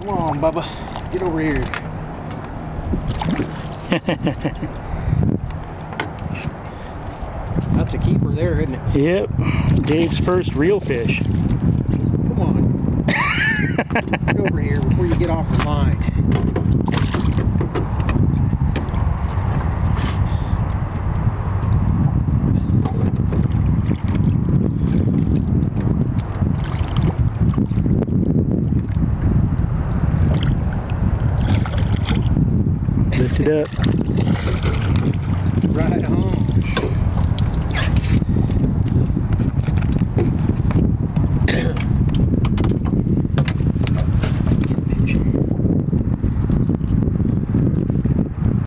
Come on, Bubba. Get over here. That's a keeper there, isn't it? Yep. Dave's first real fish. Come on. Get over here before you get off the line. Lift it up.